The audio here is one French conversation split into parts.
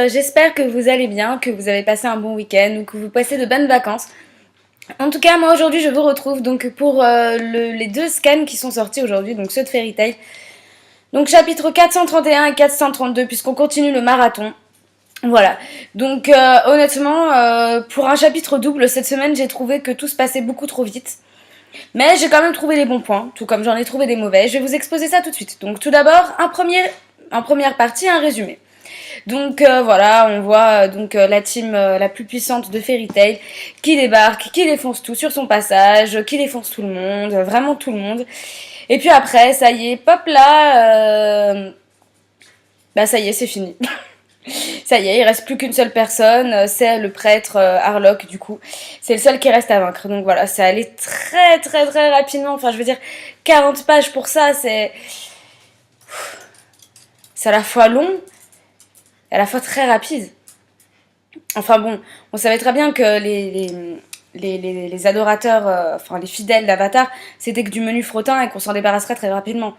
J'espère que vous allez bien, que vous avez passé un bon week-end ou que vous passez de bonnes vacances. En tout cas, moi aujourd'hui je vous retrouve donc pour les deux scans qui sont sortis aujourd'hui, donc ceux de Fairy Tail. Donc chapitre 431 et 432 puisqu'on continue le marathon. Voilà, donc honnêtement, pour un chapitre double cette semaine, j'ai trouvé que tout se passait beaucoup trop vite. Mais j'ai quand même trouvé les bons points, tout comme j'en ai trouvé des mauvais. Je vais vous exposer ça tout de suite. Donc tout d'abord, en première partie, un résumé. Donc voilà, on voit la team la plus puissante de Fairy Tail qui débarque, qui défonce tout sur son passage, qui défonce tout le monde, vraiment tout le monde. Et puis après, ça y est, pop là, bah ça y est, c'est fini. Ça y est, il reste plus qu'une seule personne, c'est le prêtre Harlock du coup. C'est le seul qui reste à vaincre. Donc voilà, c'est allé très très très rapidement. Enfin, je veux dire, 40 pages pour ça, c'est à la fois long et à la fois très rapide. Enfin bon, on savait très bien que les adorateurs, enfin les fidèles d'Avatar, c'était que du menu frottin et qu'on s'en débarrasserait très rapidement.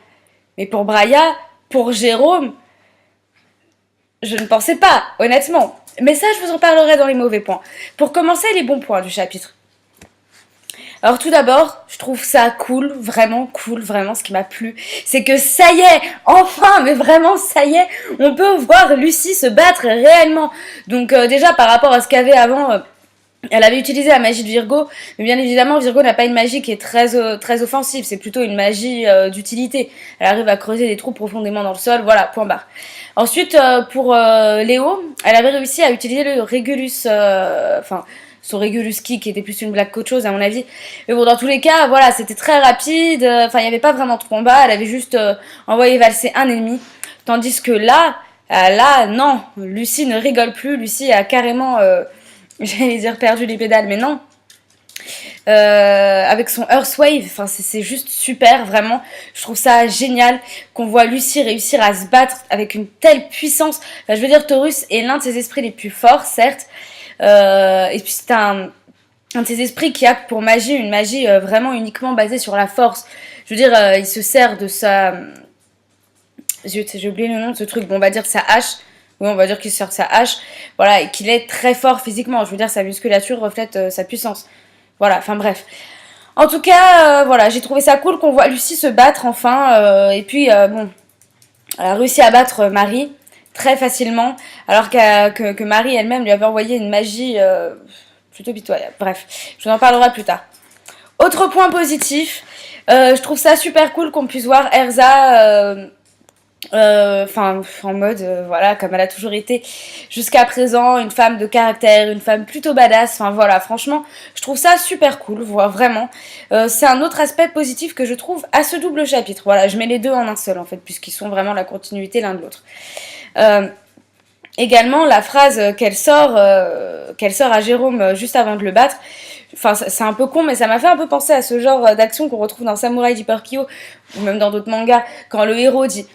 Mais pour Braya, pour Jérôme, je ne pensais pas, honnêtement. Mais ça, je vous en parlerai dans les mauvais points. Pour commencer, les bons points du chapitre. Alors tout d'abord, je trouve ça cool, vraiment, ce qui m'a plu, c'est que ça y est, enfin, mais vraiment, ça y est, on peut voir Lucie se battre réellement. Donc déjà, par rapport à ce qu'avait avant... elle avait utilisé la magie de Virgo, mais bien évidemment, Virgo n'a pas une magie qui est très offensive, c'est plutôt une magie d'utilité. Elle arrive à creuser des trous profondément dans le sol, voilà, point barre. Ensuite, pour Léo, elle avait réussi à utiliser le Régulus, son Régulus Ki, qui était plus une blague qu'autre chose à mon avis. Mais bon, dans tous les cas, voilà, c'était très rapide, enfin, il n'y avait pas vraiment de combat, elle avait juste envoyé valser un ennemi. Tandis que là, non, Lucie ne rigole plus, Lucie a carrément... j'allais dire perdu les pédales, mais non. Avec son Earthwave, enfin c'est juste super, vraiment. Je trouve ça génial qu'on voit Lucie réussir à se battre avec une telle puissance. Enfin, je veux dire, Taurus est l'un de ses esprits les plus forts, certes. Et puis c'est un de ces esprits qui a pour magie une magie vraiment uniquement basée sur la force. Je veux dire, il se sert de sa... J'ai oublié le nom de ce truc. Bon, on va dire sa hache. Oui, on va dire qu'il se sert de sa hache. Voilà, et qu'il est très fort physiquement. Je veux dire, sa musculature reflète sa puissance. Voilà, enfin bref. En tout cas, voilà, j'ai trouvé ça cool qu'on voit Lucie se battre enfin. Et puis, bon, elle a réussi à battre Marie très facilement. Alors que Marie elle-même lui avait envoyé une magie plutôt pitoyable. Bref, je vous en parlerai plus tard. Autre point positif, je trouve ça super cool qu'on puisse voir Erza... enfin en mode voilà, comme elle a toujours été jusqu'à présent, une femme de caractère, une femme plutôt badass. Enfin voilà, franchement je trouve ça super cool, vraiment. C'est un autre aspect positif que je trouve à ce double chapitre. Voilà, je mets les deux en un seul en fait, puisqu'ils sont vraiment la continuité l'un de l'autre. Également la phrase qu'elle sort à Jérôme juste avant de le battre. Enfin, c'est un peu con, mais ça m'a fait un peu penser à ce genre d'action qu'on retrouve dans Samurai Deeper Kyo, ou même dans d'autres mangas, quand le héros dit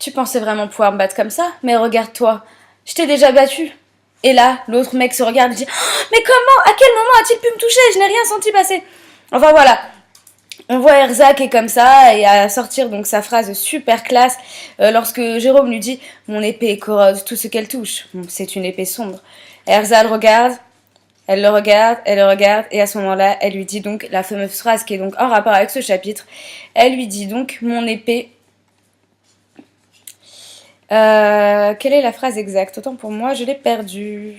tu pensais vraiment pouvoir me battre comme ça? Mais regarde-toi, je t'ai déjà battu. Et là, l'autre mec se regarde et dit mais comment? À quel moment a-t-il pu me toucher? Je n'ai rien senti passer. Enfin voilà. On voit Erza qui est comme ça et à sortir donc sa phrase super classe lorsque Jérôme lui dit mon épée corrode tout ce qu'elle touche. C'est une épée sombre. Erza le regarde. Elle le regarde, et à ce moment-là, elle lui dit donc la fameuse phrase qui est donc en rapport avec ce chapitre. Elle lui dit donc mon épée. Quelle est la phrase exacte? Autant pour moi, je l'ai perdue.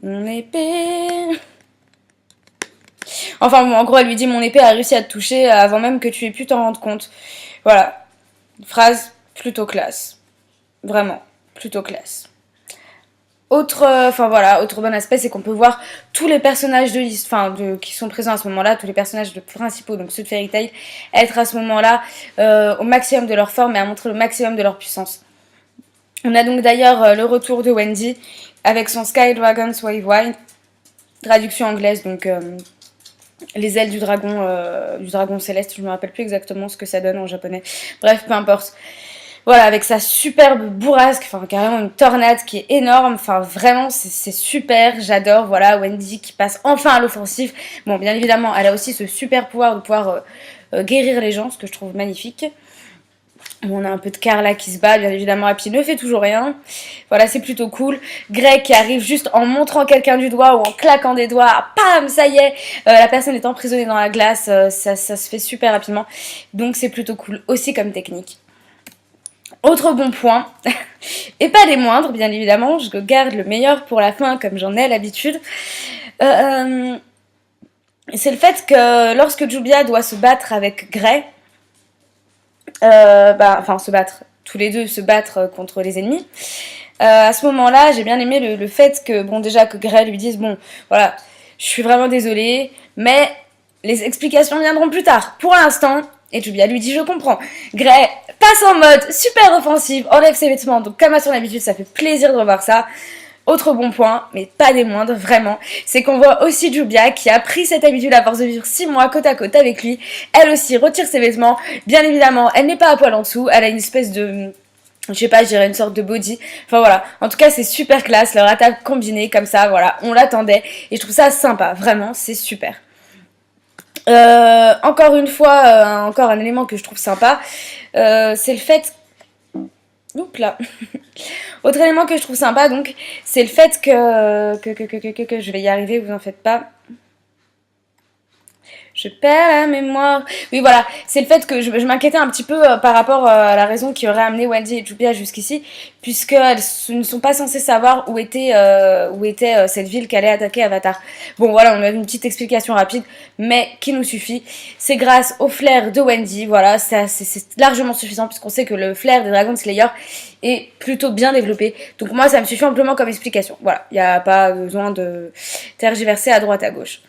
Mon épée. Enfin bon, en gros, elle lui dit mon épée a réussi à te toucher avant même que tu aies pu t'en rendre compte. Voilà. Phrase plutôt classe. Vraiment, plutôt classe. Autre bon aspect, c'est qu'on peut voir tous les personnages de liste, qui sont présents à ce moment-là, tous les personnages principaux, donc ceux de Fairy Tail, être à ce moment-là au maximum de leur forme et à montrer le maximum de leur puissance. On a donc d'ailleurs le retour de Wendy avec son Sky Dragon's Wave Wine, traduction anglaise, donc les ailes du dragon céleste, je ne me rappelle plus exactement ce que ça donne en japonais. Bref, peu importe. Voilà, avec sa superbe bourrasque, enfin carrément une tornade qui est énorme, enfin vraiment c'est super, j'adore, voilà, Wendy qui passe enfin à l'offensive. Bon, bien évidemment, elle a aussi ce super pouvoir de pouvoir guérir les gens, ce que je trouve magnifique. Bon, on a un peu de Carla qui se bat, bien évidemment, Happy ne fait toujours rien. Voilà, c'est plutôt cool. Greg qui arrive juste en montrant quelqu'un du doigt ou en claquant des doigts, pam, ça y est, la personne est emprisonnée dans la glace, ça se fait super rapidement. Donc c'est plutôt cool aussi comme technique. Autre bon point, et pas des moindres, bien évidemment, je garde le meilleur pour la fin comme j'en ai l'habitude. C'est le fait que lorsque Jubia doit se battre avec Grey, enfin se battre, tous les deux se battre contre les ennemis. À ce moment-là, j'ai bien aimé le fait que, bon, déjà que Grey lui dise, bon, voilà, je suis vraiment désolée, mais les explications viendront plus tard. Pour l'instant, et Jubia lui dit, je comprends. Grey passe en mode super offensive, enlève ses vêtements, donc comme à son habitude, ça fait plaisir de revoir ça. Autre bon point, mais pas des moindres, vraiment, c'est qu'on voit aussi Jubia qui a pris cette habitude à force de vivre 6 mois côte à côte avec lui. Elle aussi retire ses vêtements. Bien évidemment, elle n'est pas à poil en dessous, elle a une espèce de... je sais pas, je dirais une sorte de body. Enfin voilà, en tout cas c'est super classe, leur attaque combinée comme ça, voilà, on l'attendait. Et je trouve ça sympa, vraiment, c'est super. Encore une fois, encore un élément que je trouve sympa, c'est le fait... Oups là. Autre élément que je trouve sympa, donc, c'est le fait que je vais y arriver, vous en faites pas. Je perds la mémoire. Oui, voilà, c'est le fait que je m'inquiétais un petit peu par rapport à la raison qui aurait amené Wendy et Jubia jusqu'ici, puisqu'elles ne sont pas censées savoir où était cette ville qu'allait attaquer Avatar. Bon, voilà, on a une petite explication rapide, mais qui nous suffit. C'est grâce au flair de Wendy, voilà, c'est largement suffisant, puisqu'on sait que le flair des Dragon Slayer est plutôt bien développé. Donc moi, ça me suffit amplement comme explication. Voilà, il n'y a pas besoin de tergiverser à droite à gauche.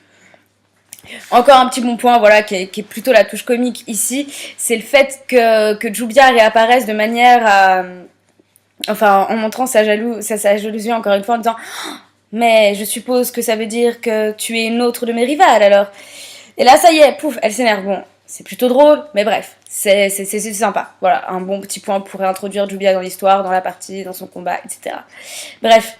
Encore un petit bon point, voilà, qui est plutôt la touche comique ici, c'est le fait que Jubia réapparaisse de manière à... Enfin, en montrant sa jalousie encore une fois, en disant « Mais je suppose que ça veut dire que tu es une autre de mes rivales, alors ?» Et là, ça y est, pouf, elle s'énerve. Bon, c'est plutôt drôle, mais bref, c'est sympa. Voilà, un bon petit point pour réintroduire Jubia dans l'histoire, dans la partie, dans son combat, etc. Bref.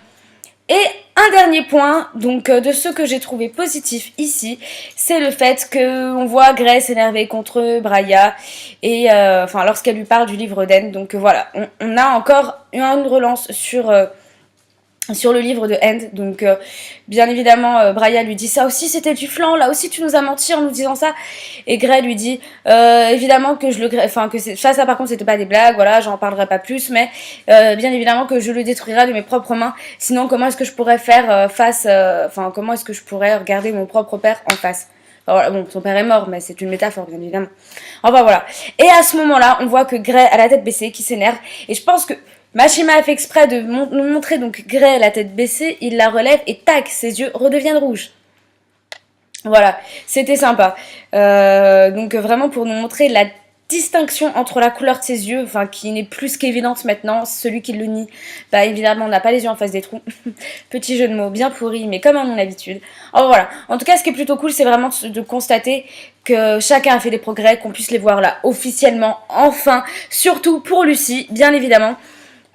Et un dernier point, donc de ce que j'ai trouvé positif ici, c'est le fait qu'on voit Grey s'énerver contre Braya, et enfin lorsqu'elle lui parle du livre d'End. Donc voilà, on a encore une relance sur le livre de End. Donc bien évidemment Braya lui dit ça aussi c'était du flan, là aussi tu nous as menti en nous disant ça, et Grey lui dit évidemment que ça par contre c'était pas des blagues, voilà, j'en parlerai pas plus, mais bien évidemment que je le détruirai de mes propres mains, sinon comment est-ce que je pourrais faire comment est-ce que je pourrais regarder mon propre père en face. Enfin, voilà, bon, son père est mort, mais c'est une métaphore, bien évidemment. Enfin, voilà. Et à ce moment-là, on voit que Grey a la tête baissée, qui s'énerve. Et je pense que Mashima a fait exprès de nous montrer donc Grey la tête baissée, il la relève et tac, ses yeux redeviennent rouges. Voilà, c'était sympa. Donc vraiment pour nous montrer la distinction entre la couleur de ses yeux, enfin qui n'est plus qu'évidente maintenant, celui qui le nie, bah évidemment on n'a pas les yeux en face des trous. Petit jeu de mots bien pourri, mais comme à mon habitude. Alors voilà, en tout cas ce qui est plutôt cool, c'est vraiment de constater que chacun a fait des progrès, qu'on puisse les voir là officiellement, enfin, surtout pour Lucy, bien évidemment.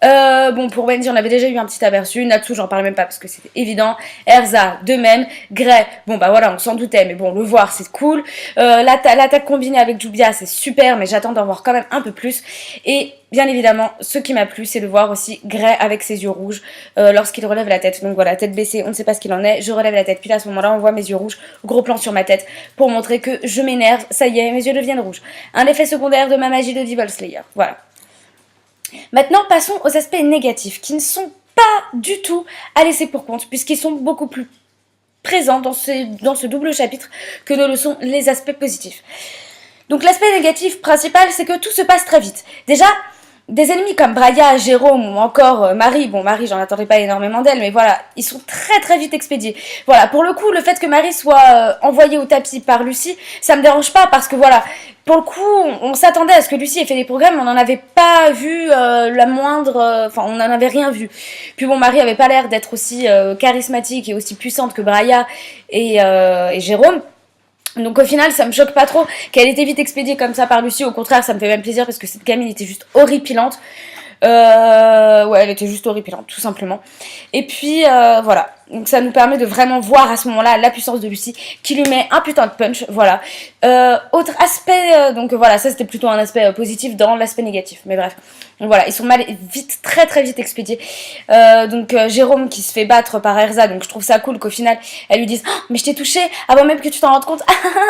Bon, pour Wendy, on avait déjà eu un petit aperçu. Natsu, j'en parle même pas parce que c'était évident. Erza, de même. Grey, bon, bah voilà, on s'en doutait, mais bon, le voir, c'est cool. L'attaque combinée avec Jubia, c'est super, mais j'attends d'en voir quand même un peu plus. Et bien évidemment, ce qui m'a plu, c'est de voir aussi Grey avec ses yeux rouges lorsqu'il relève la tête. Donc voilà, tête baissée, on ne sait pas ce qu'il en est. Je relève la tête, puis là, à ce moment-là, on voit mes yeux rouges. Gros plan sur ma tête pour montrer que je m'énerve. Ça y est, mes yeux deviennent rouges. Un effet secondaire de ma magie de Devil Slayer. Voilà. Maintenant, passons aux aspects négatifs, qui ne sont pas du tout à laisser pour compte, puisqu'ils sont beaucoup plus présents dans ce double chapitre que ne le sont les aspects positifs. Donc l'aspect négatif principal, c'est que tout se passe très vite. Déjà, des ennemis comme Braya, Jérôme ou encore Marie, bon Marie j'en attendais pas énormément d'elle, mais voilà, ils sont très très vite expédiés. Voilà, pour le coup, le fait que Marie soit envoyée au tapis par Lucy, ça me dérange pas parce que voilà, pour le coup, on s'attendait à ce que Lucy ait fait des progrès, mais on n'en avait pas vu la moindre, enfin on n'en avait rien vu. Puis bon, Marie avait pas l'air d'être aussi charismatique et aussi puissante que Braya et Jérôme. Donc au final, ça me choque pas trop qu'elle ait été vite expédiée comme ça par Lucie. Au contraire, ça me fait même plaisir parce que cette gamine était juste horripilante. Ouais, elle était juste horripilante, tout simplement. Et puis, voilà. Donc ça nous permet de vraiment voir à ce moment-là la puissance de Lucie qui lui met un putain de punch, voilà. Autre aspect, donc voilà, ça c'était plutôt un aspect positif dans l'aspect négatif, mais bref. Donc voilà, ils sont vite, très très vite expédiés. Donc Jérôme qui se fait battre par Erza, donc je trouve ça cool qu'au final, elle lui dise oh, mais je t'ai touché avant même que tu t'en rendes compte,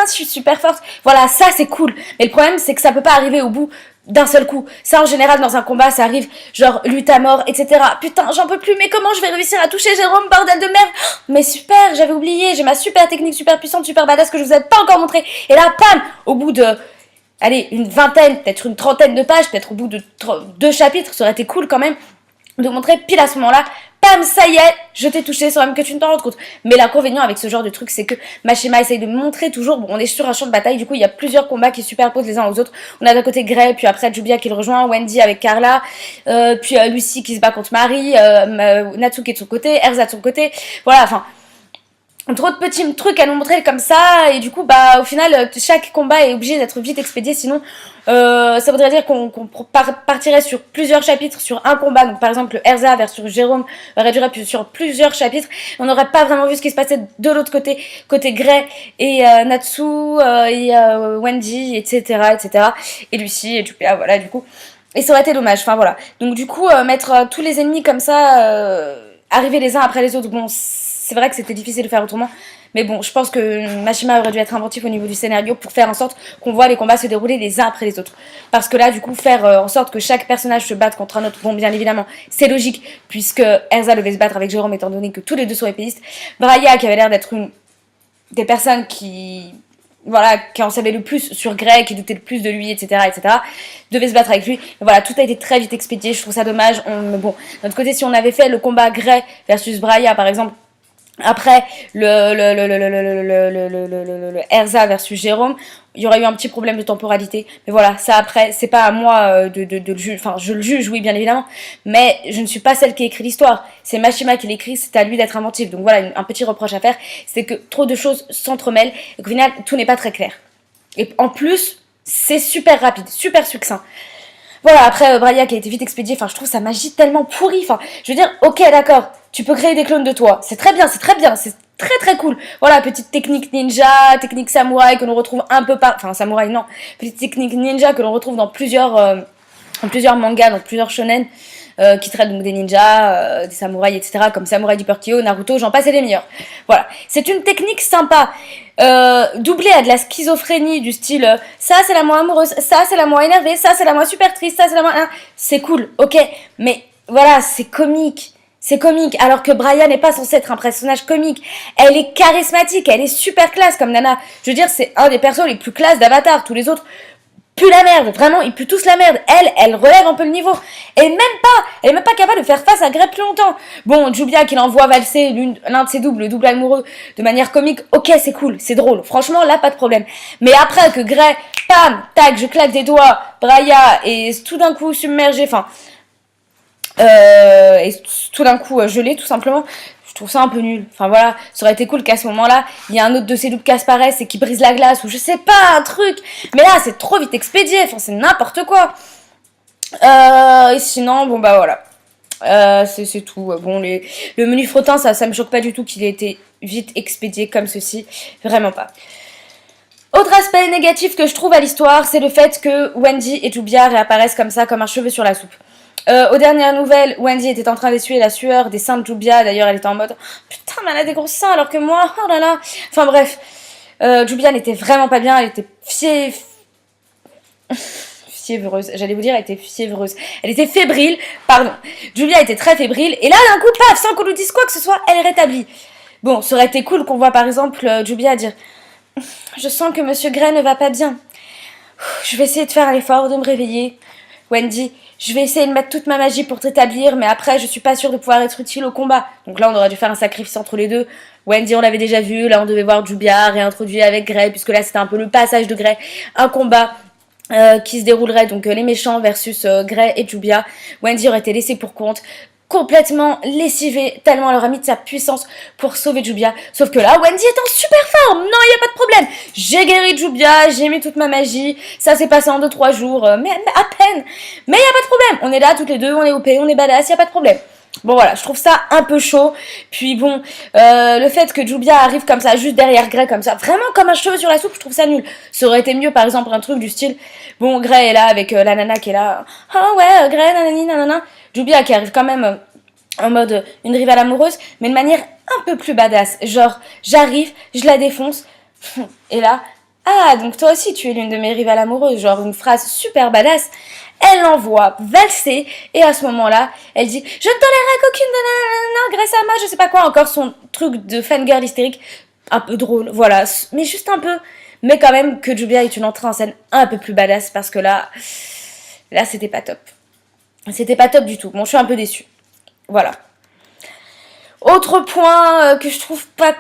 je suis super forte. Voilà, ça c'est cool. Mais le problème c'est que ça peut pas arriver au bout d'un seul coup. Ça en général dans un combat ça arrive genre lutte à mort etc. Putain j'en peux plus mais comment je vais réussir à toucher Jérôme bordel de merde. Mais super j'avais oublié j'ai ma super technique super puissante super badass que je vous ai pas encore montré. Et là pam au bout de allez une vingtaine peut-être une trentaine de pages peut-être au bout de 2 chapitres ça aurait été cool quand même de montrer pile à ce moment-là pam, ça y est, je t'ai touché sans même que tu ne t'en rendes compte. Mais l'inconvénient avec ce genre de truc, c'est que Mashima essaye de montrer toujours, bon, on est sur un champ de bataille, du coup, il y a plusieurs combats qui superposent les uns aux autres. On a d'un côté Grey, puis après Jubia qui le rejoint, Wendy avec Carla, puis Lucy qui se bat contre Marie, Natsuki de son côté, Erza de son côté, voilà, enfin... Trop de petits trucs à nous montrer comme ça, et du coup, bah, au final, chaque combat est obligé d'être vite expédié, sinon, ça voudrait dire qu'on partirait sur plusieurs chapitres sur un combat. Donc, par exemple, Erza versus Jérôme aurait duré sur plusieurs chapitres. On n'aurait pas vraiment vu ce qui se passait de l'autre côté, côté Grey et Natsu, et Wendy, etc., etc., et Lucie, et Jupiter, voilà, du coup. Et ça aurait été dommage, enfin, voilà. Donc, du coup, mettre tous les ennemis comme ça, arriver les uns après les autres, bon, c'est vrai que c'était difficile de faire autrement, mais bon, je pense que Mashima aurait dû être inventif au niveau du scénario pour faire en sorte qu'on voit les combats se dérouler les uns après les autres. Parce que là, du coup, faire en sorte que chaque personnage se batte contre un autre, bon, bien évidemment, c'est logique, puisque Erza devait se battre avec Jérôme, étant donné que tous les deux sont épéistes. Braya, qui avait l'air d'être une des personnes qui... Voilà, qui en savait le plus sur Grey, qui doutait le plus de lui, etc., etc., devait se battre avec lui. Mais voilà, tout a été très vite expédié, je trouve ça dommage. Bon, d'un autre côté, si on avait fait le combat Grey versus Braya, par exemple, après le Erza versus Jérôme, il y aurait eu un petit problème de temporalité. Mais voilà, ça après, c'est pas à moi de le juger. Enfin, je le juge, oui, bien évidemment. Mais je ne suis pas celle qui écrit l'histoire. C'est Mashima qui l'écrit, c'est à lui d'être inventif. Donc voilà, un petit reproche à faire, c'est que trop de choses s'entremêlent et qu'au final, tout n'est pas très clair. Et en plus, c'est super rapide, super succinct. Voilà, après, Braya qui a été vite expédié, enfin, je trouve sa magie tellement pourrie. Enfin, je veux dire, ok, d'accord, tu peux créer des clones de toi. C'est très bien, c'est très très cool. Voilà, petite technique ninja, technique samouraï que l'on retrouve un peu par... Enfin, samouraï, non. Petite technique ninja que l'on retrouve dans plusieurs mangas, dans plusieurs shonen. Qui traitent donc des ninjas, des samouraïs, etc. Comme Samouraï du Porquillo, Naruto, j'en passe et des meilleurs. Voilà, c'est une technique sympa, doublée à de la schizophrénie du style ça c'est la moi amoureuse, ça c'est la moi énervée, ça c'est la moi super triste, ça c'est la moi... C'est cool, ok, mais voilà, c'est comique. C'est comique, alors que Braya n'est pas censée être un personnage comique. Elle est charismatique, elle est super classe comme Nana. Je veux dire, c'est un des persos les plus classes d'Avatar. Tous les autres puent la merde, vraiment, ils puent tous la merde. Elle relève un peu le niveau. Elle est même pas capable de faire face à Grey plus longtemps. Bon, Jubia qui l'envoie valser l'un de ses doubles, le double amoureux, de manière comique, ok, c'est cool, c'est drôle. Franchement, là, pas de problème. Mais après que Grey, pam, tac, je claque des doigts, Braya est tout d'un coup submergée, enfin... et tout d'un coup gelé tout simplement, je trouve ça un peu nul. Enfin voilà, ça aurait été cool qu'à ce moment-là il y a un autre de ces doubles qui apparaisse et qui brise la glace ou je sais pas, un truc, mais là c'est trop vite expédié, enfin c'est n'importe quoi. Et sinon bon bah voilà, c'est tout. Bon, le menu frottin ça me choque pas du tout qu'il ait été vite expédié comme ceci, vraiment pas. Autre aspect négatif que je trouve à l'histoire, c'est le fait que Wendy et Jubia réapparaissent comme ça, comme un cheveu sur la soupe. Aux dernières nouvelles, Wendy était en train d'essuyer la sueur des seins de Jubia. D'ailleurs, elle était en mode putain, mais elle a des gros seins alors que moi, oh là là. Enfin bref, Jubia n'était vraiment pas bien. Elle était fiévreuse. J'allais vous dire, elle était fiévreuse. Elle était fébrile, pardon. Jubia était très fébrile. Et là, d'un coup, paf, sans qu'on nous dise quoi que ce soit, elle est rétablie. Bon, ça aurait été cool qu'on voit par exemple Jubia dire je sens que Monsieur Grey ne va pas bien. Je vais essayer de faire l'effort de me réveiller. Wendy, je vais essayer de mettre toute ma magie pour te rétablir, mais après, je suis pas sûre de pouvoir être utile au combat. Donc là, on aurait dû faire un sacrifice entre les deux. Wendy, on l'avait déjà vu. Là, on devait voir Jubia réintroduit avec Grey, puisque là, c'était un peu le passage de Grey. Un combat qui se déroulerait, donc les méchants versus Grey et Jubia. Wendy aurait été laissée pour compte, complètement lessivée, tellement elle leur a mis de sa puissance pour sauver Jubia. Sauf que là, Wendy est en super forme. Non, il n'y a pas de problème. j'ai guéri Jubia, j'ai mis toute ma magie, ça s'est passé en 2-3 jours, mais à peine. Mais y a pas de problème, on est là toutes les deux, on est OP, on est badass, y a pas de problème. Bon voilà, je trouve ça un peu chaud. Puis bon, le fait que Jubia arrive comme ça, juste derrière Grey comme ça, vraiment comme un cheveu sur la soupe, je trouve ça nul. Ça aurait été mieux par exemple un truc du style, bon Grey est là avec la nana qui est là, ah ouais Grey nanani nanana, Jubia qui arrive quand même en mode une rivale amoureuse, mais de manière un peu plus badass. Genre, j'arrive, je la défonce, et là, ah, donc toi aussi tu es l'une de mes rivales amoureuses, genre une phrase super badass. Elle l'envoie valser, et à ce moment-là, elle dit « Je ne tolérerai qu'aucune de grâce à moi, je sais pas quoi », encore son truc de fangirl hystérique, un peu drôle, voilà, mais juste un peu, mais quand même que Jubia est une entrée en scène un peu plus badass, parce que là c'était pas top. C'était pas top du tout, bon, je suis un peu déçue. Voilà. Autre point que je trouve pas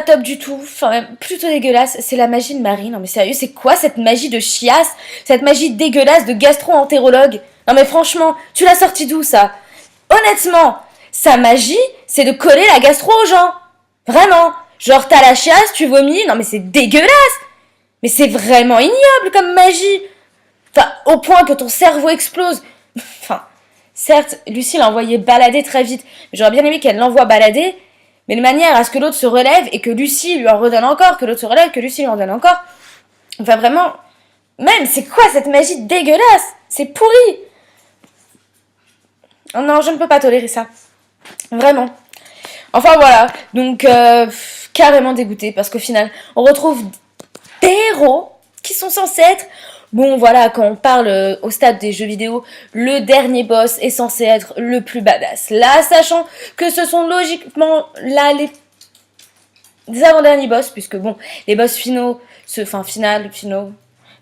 top du tout, enfin même plutôt dégueulasse, c'est la magie de Marie. Non mais sérieux, c'est quoi cette magie de chiasse, cette magie dégueulasse de gastro-entérologue? Non mais franchement, tu l'as sorti d'où ça? Honnêtement, sa magie, c'est de coller la gastro aux gens. Vraiment. Genre t'as la chiasse, tu vomis, non mais c'est dégueulasse. Mais c'est vraiment ignoble comme magie. Enfin, au point que ton cerveau explose. Enfin, certes, Lucie l'a envoyé balader très vite. Mais j'aurais bien aimé qu'elle l'envoie balader, mais de manière à ce que l'autre se relève et que Lucie lui en redonne encore, que l'autre se relève, que Lucie lui en donne encore. Enfin, vraiment, même, c'est quoi cette magie dégueulasse? C'est pourri. Oh non, je ne peux pas tolérer ça. Vraiment. Enfin, voilà. Donc, carrément dégoûtée, parce qu'au final, on retrouve des héros qui sont censés être... Bon, voilà, quand on parle au stade des jeux vidéo, le dernier boss est censé être le plus badass. Là, sachant que ce sont logiquement là les avant-derniers boss, puisque bon, les boss finaux, finaux,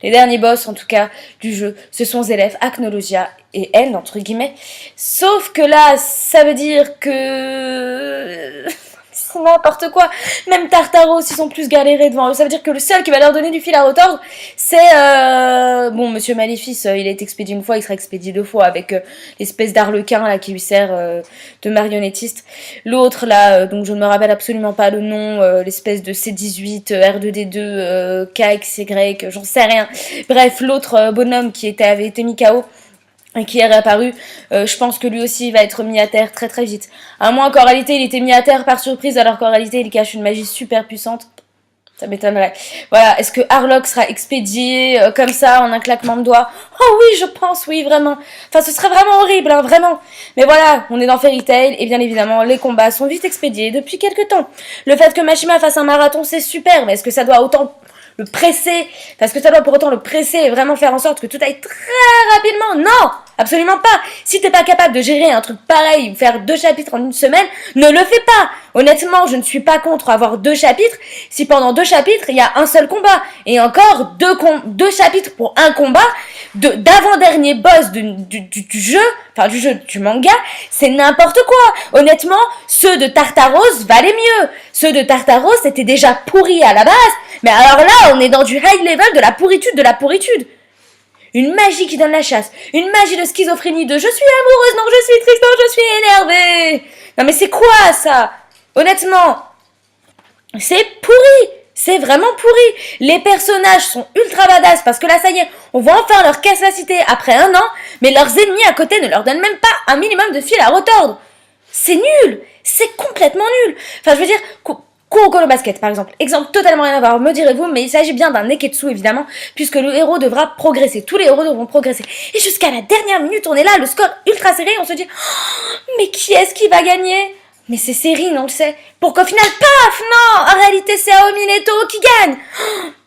les derniers boss en tout cas du jeu, ce sont Zelef, Acnologia et N, entre guillemets. Sauf que là, ça veut dire que... c'est n'importe quoi. Même Tartaros, ils sont plus galérés devant eux. Ça veut dire que le seul qui va leur donner du fil à retordre, c'est... Bon, Monsieur Maléfice, il est expédié une fois, il sera expédié 2 fois avec l'espèce d'arlequin là qui lui sert de marionnettiste. L'autre là, donc je ne me rappelle absolument pas le nom, l'espèce de C18, R2D2, KXY, j'en sais rien. Bref, l'autre bonhomme qui avait été mis KO, et qui est réapparu, je pense que lui aussi va être mis à terre très très vite. À moins qu'en réalité il était mis à terre par surprise alors qu'en réalité il cache une magie super puissante. Ça m'étonnerait. Voilà, est-ce que Harlock sera expédié comme ça en un claquement de doigts? Oh oui, je pense, oui, vraiment. Enfin, ce serait vraiment horrible, hein, vraiment. Mais voilà, on est dans Fairy Tail et bien évidemment, les combats sont vite expédiés depuis quelques temps. Le fait que Mashima fasse un marathon, c'est super, mais est-ce que ça doit autant le presser? Parce que ça doit pour autant le presser et vraiment faire en sorte que tout aille très rapidement? Non! Absolument pas. Si t'es pas capable de gérer un truc pareil ou faire 2 chapitres en une semaine, ne le fais pas. Honnêtement, je ne suis pas contre avoir 2 chapitres si pendant 2 chapitres il y a un seul combat. Et encore 2 chapitres pour un combat d'avant-dernier boss du jeu, enfin du manga, c'est n'importe quoi. Honnêtement, ceux de Tartaros valaient mieux. Ceux de Tartaros étaient déjà pourris à la base, mais alors là on est dans du high level de la pourritude de la pourritude. Une magie qui donne la chasse. Une magie de schizophrénie de « je suis amoureuse, non, je suis triste, non, je suis énervée ». Non mais c'est quoi ça? Honnêtement, c'est pourri. C'est vraiment pourri. Les personnages sont ultra badass parce que là, ça y est, on voit enfin leur capacité après 1 an, mais leurs ennemis à côté ne leur donnent même pas un minimum de fil à retordre. C'est nul. C'est complètement nul. Enfin, je veux dire... Kuroko no Basket, par exemple. Exemple totalement rien à voir, me direz-vous, mais il s'agit bien d'un neketsu, évidemment, puisque le héros devra progresser. Tous les héros devront progresser. Et jusqu'à la dernière minute, on est là, le score ultra serré, on se dit oh, mais qui est-ce qui va gagner? Mais c'est Serine, on le sait. Pour qu'au final, paf, non, en réalité, c'est Aomi Neto qui gagne.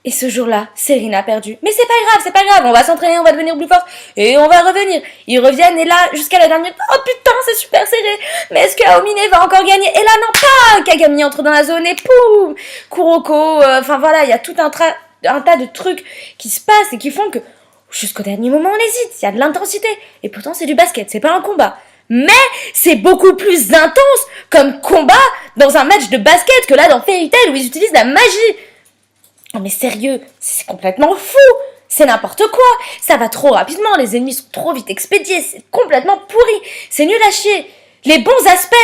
Et ce jour-là, Serine a perdu. Mais c'est pas grave, on va s'entraîner, on va devenir plus forte, et on va revenir. Ils reviennent, et là, jusqu'à la dernière, oh putain, c'est super serré. Mais est-ce que Aomine va encore gagner? Et là, non, pas. Kagami entre dans la zone, et poum, Kuroko, enfin voilà, il y a tout un tas de trucs qui se passent, et qui font que, jusqu'au dernier moment, on hésite, il y a de l'intensité. Et pourtant, c'est du basket, c'est pas un combat. Mais c'est beaucoup plus intense comme combat dans un match de basket que là dans Fairy Tail où ils utilisent la magie. Non mais sérieux, c'est complètement fou. C'est n'importe quoi. Ça va trop rapidement, les ennemis sont trop vite expédiés, c'est complètement pourri. C'est nul à chier. Les bons aspects,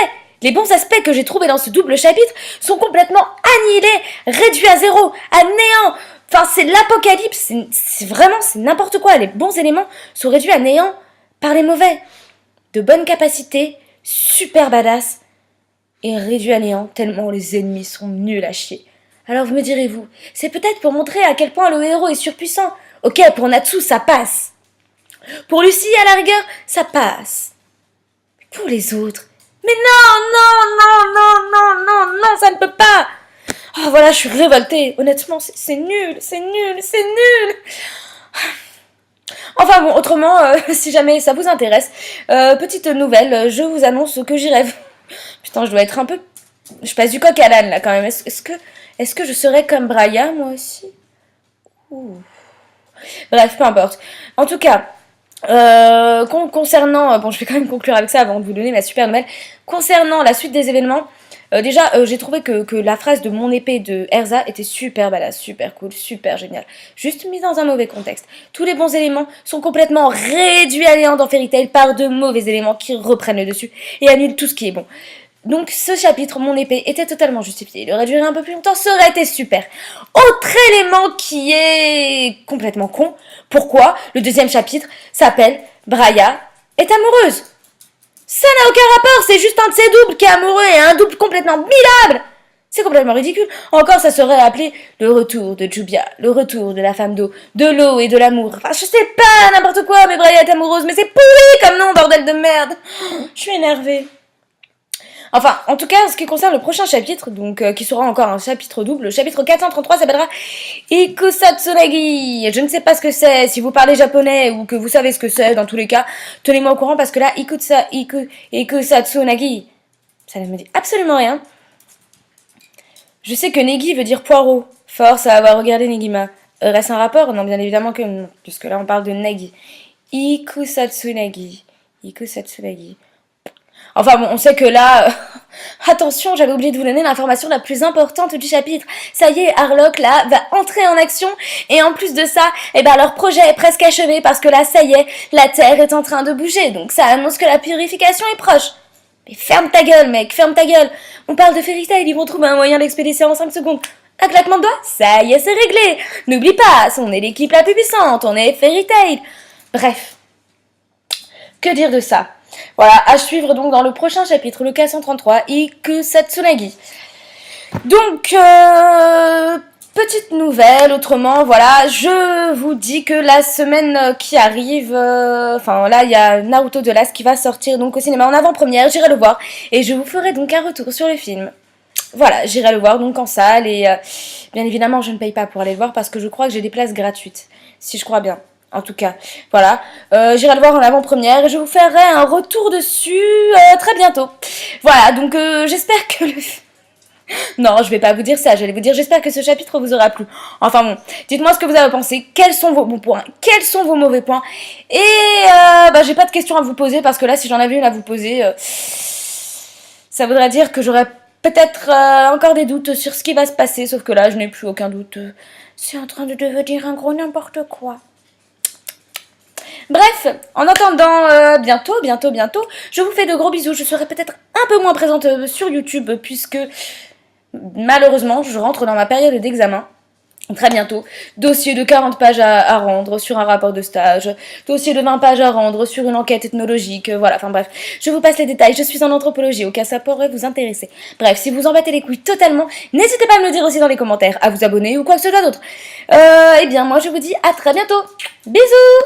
Les bons aspects que j'ai trouvés dans ce double chapitre sont complètement annihilés, réduits à zéro, à néant. Enfin, c'est l'apocalypse, c'est n'importe quoi. Les bons éléments sont réduits à néant par les mauvais. De bonnes capacités, super badass, et réduits à néant tellement les ennemis sont nuls à chier. Alors vous me direz-vous, c'est peut-être pour montrer à quel point le héros est surpuissant. Ok, pour Natsu, ça passe. Pour Lucie, à la rigueur, ça passe. Pour les autres, mais non, ça ne peut pas. Oh, voilà, je suis révoltée. Honnêtement, c'est nul. Enfin bon, autrement, si jamais ça vous intéresse, petite nouvelle, je vous annonce que j'irai... Putain, je dois être un peu... Je passe du coq à l'âne, là, quand même. Est-ce que je serais comme Braya, moi aussi? Ouh. Bref, peu importe. En tout cas... concernant, bon, je vais quand même conclure avec ça avant de vous donner ma super nouvelle. Concernant la suite des événements, déjà, j'ai trouvé que la phrase de mon épée de Erza était super badass, super cool, super génial. Juste mise dans un mauvais contexte. Tous les bons éléments sont complètement réduits à néant dans Fairy Tail par de mauvais éléments qui reprennent le dessus et annulent tout ce qui est bon. Donc ce chapitre, mon épée, était totalement justifié. Le réduire un peu plus longtemps, ça aurait été super. Autre élément qui est complètement con. Pourquoi le deuxième chapitre s'appelle Braya est amoureuse? Ça n'a aucun rapport, c'est juste un de ses doubles qui est amoureux et un double complètement minable. C'est complètement ridicule. Encore, ça serait appelé le retour de Jubia, le retour de la femme d'eau, de l'eau et de l'amour. Enfin, je sais pas, n'importe quoi, mais Braya est amoureuse, mais c'est pourri comme nom, bordel de merde. Je suis énervée. Enfin, en tout cas, en ce qui concerne le prochain chapitre, donc qui sera encore un chapitre double, le chapitre 433 s'appellera Ikusatsunagi. Je ne sais pas ce que c'est, si vous parlez japonais ou que vous savez ce que c'est, dans tous les cas, tenez-moi au courant parce que là, Ikusatsunagi, ça ne me dit absolument rien. Je sais que Negi veut dire poireau. Force à avoir regardé Negima. Reste un rapport? Non, bien évidemment que non, puisque là on parle de Nagi. Ikusatsunagi. Enfin bon, on sait que là... Attention, j'avais oublié de vous donner l'information la plus importante du chapitre. Ça y est, Harlock, là, va entrer en action. Et en plus de ça, eh ben, leur projet est presque achevé parce que là, ça y est, la Terre est en train de bouger. Donc ça annonce que la purification est proche. Mais ferme ta gueule, mec, ferme ta gueule. On parle de Fairy Tail, ils vont trouver un moyen d'expédier ça en 5 secondes. Un claquement de doigts, ça y est, c'est réglé. N'oublie pas, on est l'équipe la plus puissante, on est Fairy Tail. Bref, que dire de ça? Voilà, à suivre donc dans le prochain chapitre, le K133, Ikusatsunagi. Donc, petite nouvelle, autrement, voilà, je vous dis que la semaine qui arrive, enfin là, il y a Naruto de Last qui va sortir donc au cinéma en avant-première, j'irai le voir, et je vous ferai donc un retour sur le film. Voilà, j'irai le voir donc en salle, et bien évidemment, je ne paye pas pour aller le voir parce que je crois que j'ai des places gratuites, si je crois bien. En tout cas, voilà, j'irai le voir en avant-première et je vous ferai un retour dessus très bientôt. Voilà, donc j'espère que le... Non, je vais pas vous dire ça, j'allais vous dire j'espère que ce chapitre vous aura plu. Enfin bon, dites-moi ce que vous avez pensé, quels sont vos bons points, quels sont vos mauvais points. Et j'ai pas de questions à vous poser parce que là, si j'en avais une à vous poser, ça voudrait dire que j'aurais peut-être encore des doutes sur ce qui va se passer, sauf que là, je n'ai plus aucun doute. C'est en train de devenir un gros n'importe quoi. Bref, en attendant, bientôt, je vous fais de gros bisous. Je serai peut-être un peu moins présente sur YouTube puisque, malheureusement, je rentre dans ma période d'examen. Très bientôt. Dossier de 40 pages à rendre sur un rapport de stage. Dossier de 20 pages à rendre sur une enquête ethnologique. Voilà, enfin bref. Je vous passe les détails. Je suis en anthropologie, au cas ça pourrait vous intéresser. Bref, si vous en battez les couilles totalement, n'hésitez pas à me le dire aussi dans les commentaires, à vous abonner ou quoi que ce soit d'autre. Eh bien, moi, je vous dis à très bientôt. Bisous!